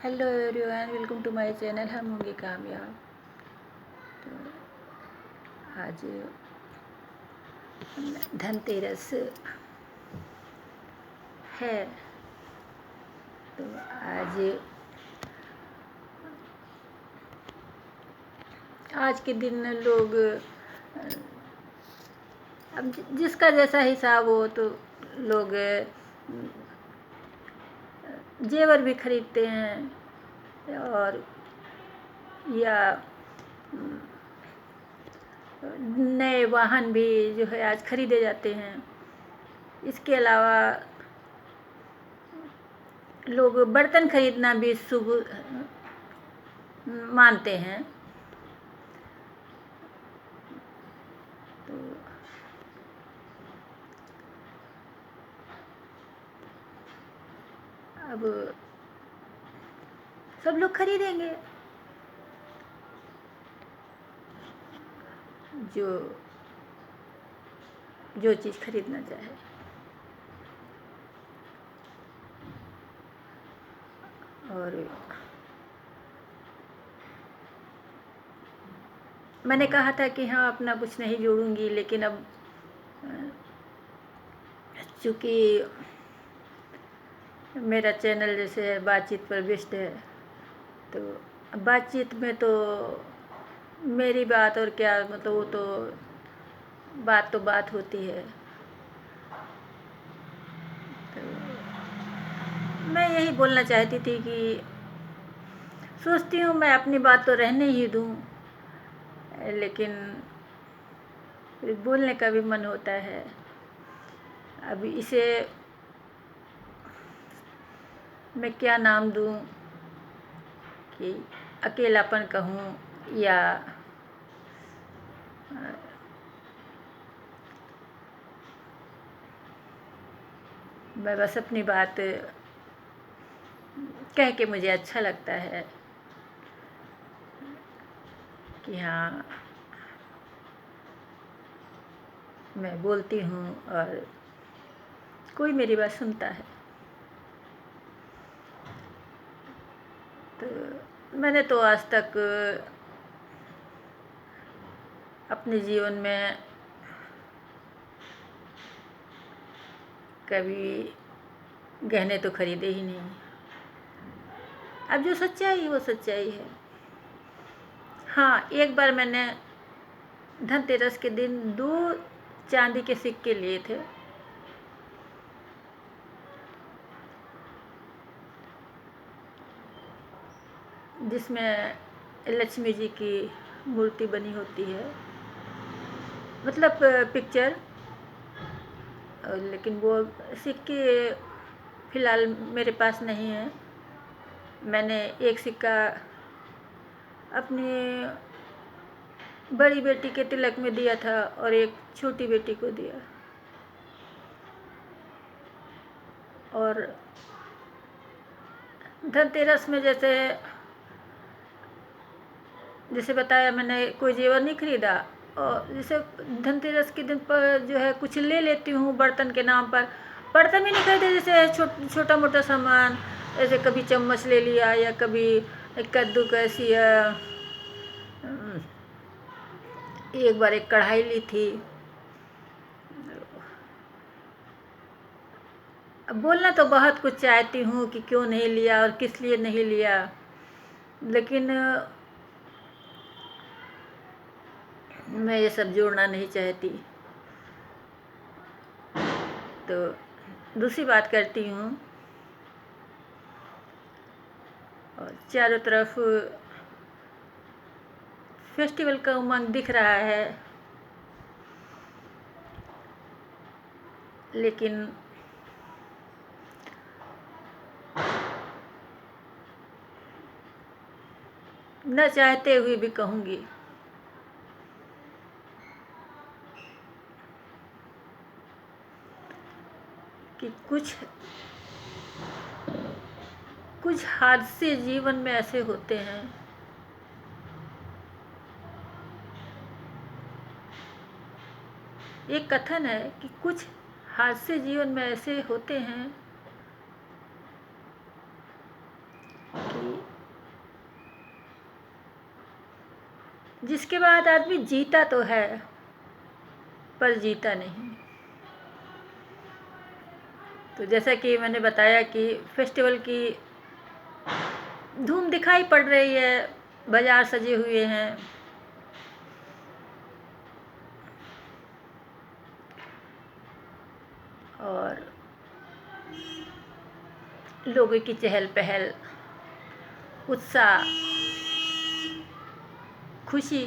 Hello everyone, welcome to my channel. हम होंगे कामयाब। तो आज धनतेरस है। तो आज के दिन लोग अब जिसका जैसा हिसाब हो तो लोग जेवर भी खरीदते हैं और या नए वाहन भी जो है आज खरीदे जाते हैं। इसके अलावा लोग बर्तन खरीदना भी शुभ मानते हैं। तो अब सब लोग खरीदेंगे जो जो चीज़ खरीदना चाहे। और मैंने कहा था कि हाँ अपना कुछ नहीं जोड़ूंगी, लेकिन अब चूँकि मेरा चैनल जैसे बातचीत पर बेस्ड है, तो बातचीत में तो मेरी बात और क्या, मतलब वो तो बात होती है। तो मैं यही बोलना चाहती थी कि सोचती हूँ मैं अपनी बात तो रहने ही दूँ, लेकिन बोलने का भी मन होता है। अब इसे मैं क्या नाम दूँ कि अकेलापन कहूँ या मैं बस अपनी बात कह के मुझे अच्छा लगता है कि हाँ मैं बोलती हूँ और कोई मेरी बात सुनता है। तो मैंने तो आज तक अपने जीवन में कभी गहने तो खरीदे ही नहीं। अब जो सच्चाई है वो सच्चाई है। हाँ, एक बार मैंने धनतेरस के दिन 2 चांदी के सिक्के लिए थे। जिसमें लक्ष्मी जी की मूर्ति बनी होती है, मतलब पिक्चर। लेकिन वो सिक्के फ़िलहाल मेरे पास नहीं है। मैंने एक सिक्का अपनी बड़ी बेटी के तिलक में दिया था और एक छोटी बेटी को दिया। और धनतेरस में जैसे बताया, मैंने कोई जेवर नहीं खरीदा। और जैसे धनतेरस के दिन पर जो है कुछ ले लेती हूँ बर्तन के नाम पर। बर्तन भी नहीं खरीदे, जैसे छोटा मोटा सामान, जैसे कभी चम्मच ले लिया या कभी कद्दूकस या एक बार एक कढ़ाई ली थी। अब बोलना तो बहुत कुछ चाहती हूँ कि क्यों नहीं लिया और किस लिए नहीं लिया, लेकिन मैं ये सब जोड़ना नहीं चाहती। तो दूसरी बात करती हूँ। और चारों तरफ फेस्टिवल का उमंग दिख रहा है, लेकिन न चाहते हुए भी कहूँगी कि कुछ हादसे जीवन में ऐसे होते हैं एक कथन है कि कुछ हादसे जीवन में ऐसे होते हैं कि जिसके बाद आदमी जीता तो है पर जीता नहीं। तो जैसा कि मैंने बताया कि फेस्टिवल की धूम दिखाई पड़ रही है, बाजार सजे हुए हैं, और लोगों की चहल पहल, उत्साह, खुशी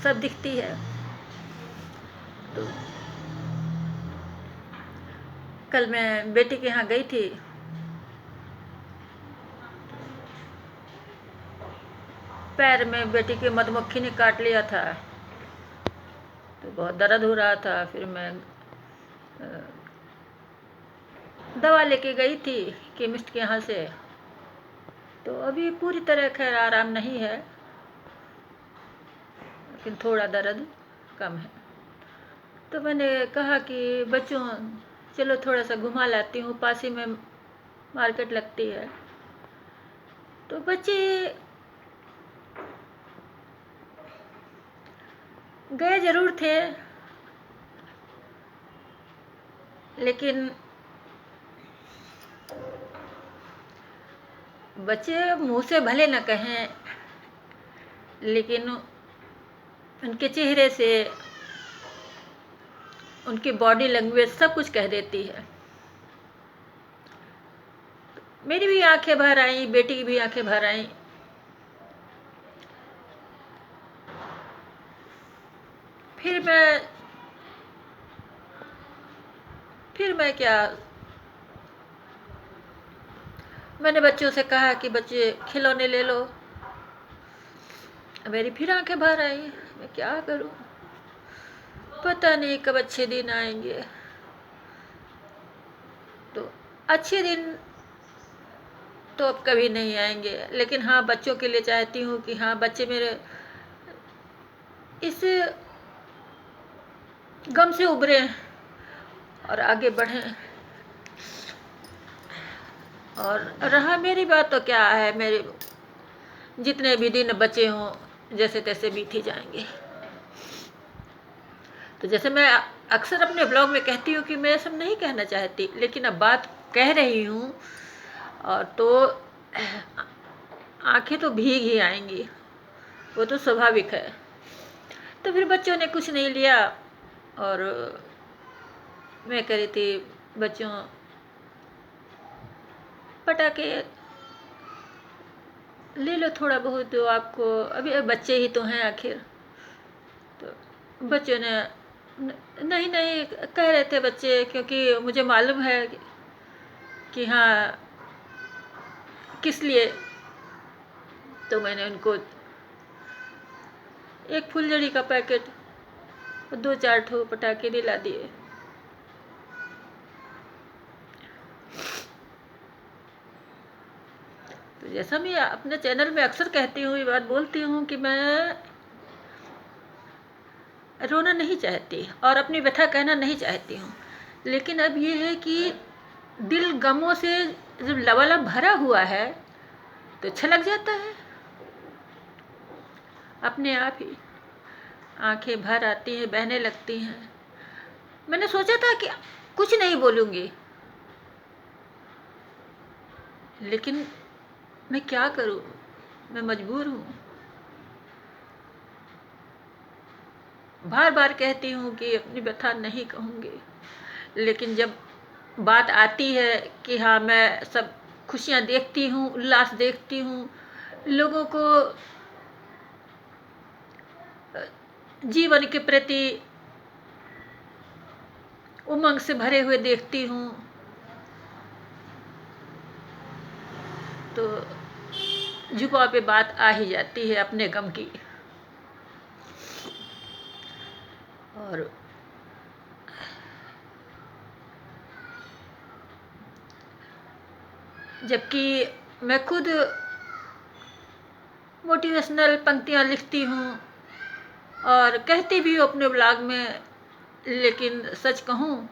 सब दिखती है। तो कल मैं बेटी के यहाँ गई थी, पैर में बेटी के मधुमक्खी ने काट लिया था, तो बहुत दर्द हो रहा था। फिर मैं दवा लेके गई थी केमिस्ट के यहाँ से, तो अभी पूरी तरह खैर आराम नहीं है, लेकिन थोड़ा दर्द कम है। तो मैंने कहा कि बच्चों चलो थोड़ा सा घुमा लाती हूँ, पास ही में मार्केट लगती है। तो बच्चे गए ज़रूर थे, लेकिन बच्चे मुँह से भले न कहें, लेकिन उनके चेहरे से, उनकी बॉडी लैंग्वेज सब कुछ कह देती है। मेरी भी आंखें भर आई, बेटी की भी आंखें भर आई। फिर मैं क्या, मैंने बच्चों से कहा कि बच्चे खिलौने ले लो। मेरी फिर आंखें भर आई, मैं क्या करूं, पता नहीं कब अच्छे दिन आएंगे। तो अच्छे दिन तो अब कभी नहीं आएंगे, लेकिन हाँ बच्चों के लिए चाहती हूँ कि हाँ बच्चे मेरे इस गम से उभरें और आगे बढ़ें। और रहा मेरी बात, तो क्या है, मेरे जितने भी दिन बचे हों जैसे तैसे बीत ही जाएंगे। तो जैसे मैं अक्सर अपने ब्लॉग में कहती हूँ कि मैं सब नहीं कहना चाहती, लेकिन अब बात कह रही हूँ, और तो आंखें तो भीग ही आएंगी, वो तो स्वाभाविक है। तो फिर बच्चों ने कुछ नहीं लिया, और मैं कह रही थी बच्चों पटाखे ले लो थोड़ा बहुत, तो आपको अभी बच्चे ही तो हैं आखिर। तो बच्चों ने नहीं नहीं कह रहे थे बच्चे, क्योंकि मुझे मालूम है कि हाँ किस लिए। तो मैंने उनको एक फुलझड़ी का पैकेट और 2-4 ठो पटाखे दिला दिए। तो जैसा मैं अपने चैनल में अक्सर कहती हूँ, ये बात बोलती हूँ कि मैं रोना नहीं चाहती और अपनी व्यथा कहना नहीं चाहती हूँ, लेकिन अब ये है कि दिल गमों से जब लबालब भरा हुआ है तो छलक जाता है अपने आप ही, आंखें भर आती हैं, बहने लगती हैं। मैंने सोचा था कि कुछ नहीं बोलूँगी, लेकिन मैं क्या करूँ, मैं मजबूर हूँ। बार बार कहती हूँ कि अपनी व्यथा नहीं कहूँगी, लेकिन जब बात आती है कि हाँ मैं सब खुशियाँ देखती हूँ, उल्लास देखती हूँ, लोगों को जीवन के प्रति उमंग से भरे हुए देखती हूँ, तो जुबान पे बात आ ही जाती है अपने गम की। और जबकि मैं खुद मोटिवेशनल पंक्तियाँ लिखती हूँ और कहती भी हूँ अपने ब्लॉग में, लेकिन सच कहूँ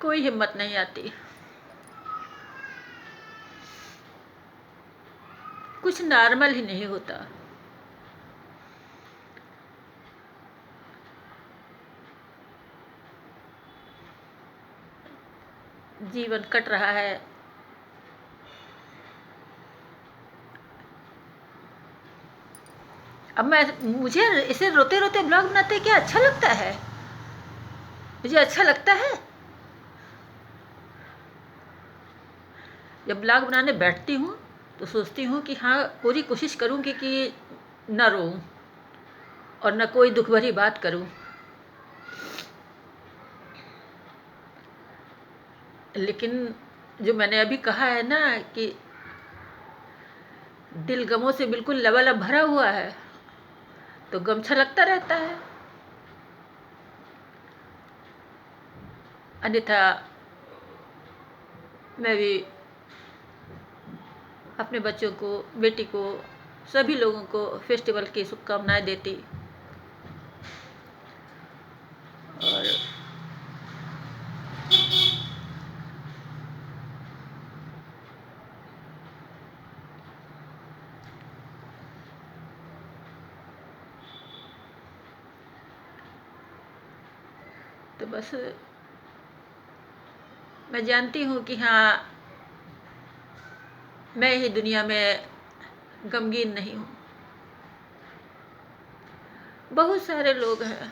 कोई हिम्मत नहीं आती। कुछ नॉर्मल ही नहीं होता। जीवन कट रहा है। अब मुझे इसे रोते रोते ब्लॉग बनाते क्या अच्छा लगता है? मुझे अच्छा लगता है। जब ब्लॉग बनाने बैठती हूँ तो सोचती हूँ कि हाँ, पूरी कोशिश करूँगी कि न रोऊं और न कोई दुख भरी बात करूँ। लेकिन जो मैंने अभी कहा है ना कि दिल गमों से बिल्कुल लबालब भरा हुआ है, तो गम छलकता रहता है। अन्यथा मैं भी अपने बच्चों को, बेटी को, सभी लोगों को फेस्टिवल की शुभकामनाएं देती। और तो बस मैं जानती हूँ कि हाँ, मैं ही दुनिया में गमगीन नहीं हूँ। बहुत सारे लोग हैं,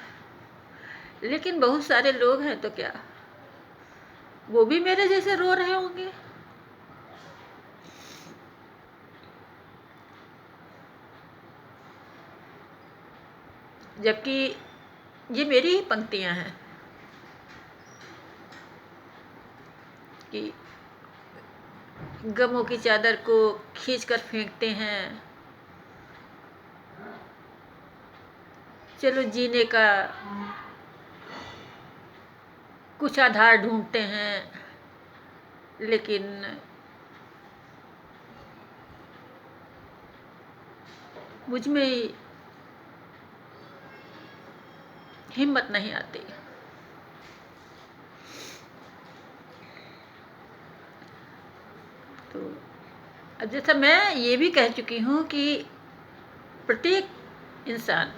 लेकिन बहुत सारे लोग हैं तो क्या, वो भी मेरे जैसे रो रहे होंगे। जबकि ये मेरी ही पंक्तियां हैं कि गमों की चादर को खींचकर फेंकते हैं, चलो जीने का कुछ आधार ढूंढते हैं, लेकिन मुझ में हिम्मत नहीं आती। तो अब जैसा मैं ये भी कह चुकी हूँ कि प्रत्येक इंसान,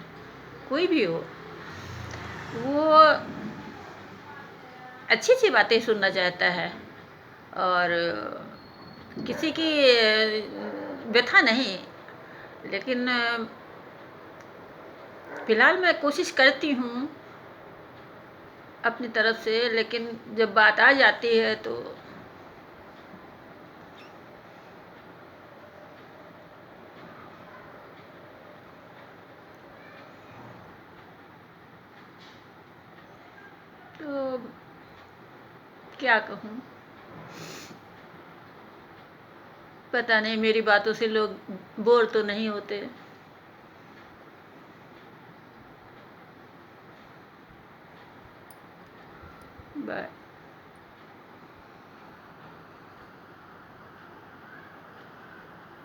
कोई भी हो, वो अच्छी अच्छी बातें सुनना चाहता है और किसी की व्यथा नहीं। लेकिन फिलहाल मैं कोशिश करती हूँ अपनी तरफ से, लेकिन जब बात आ जाती है तो क्या कहूँ, पता नहीं मेरी बातों से लोग बोर तो नहीं होते। बाय।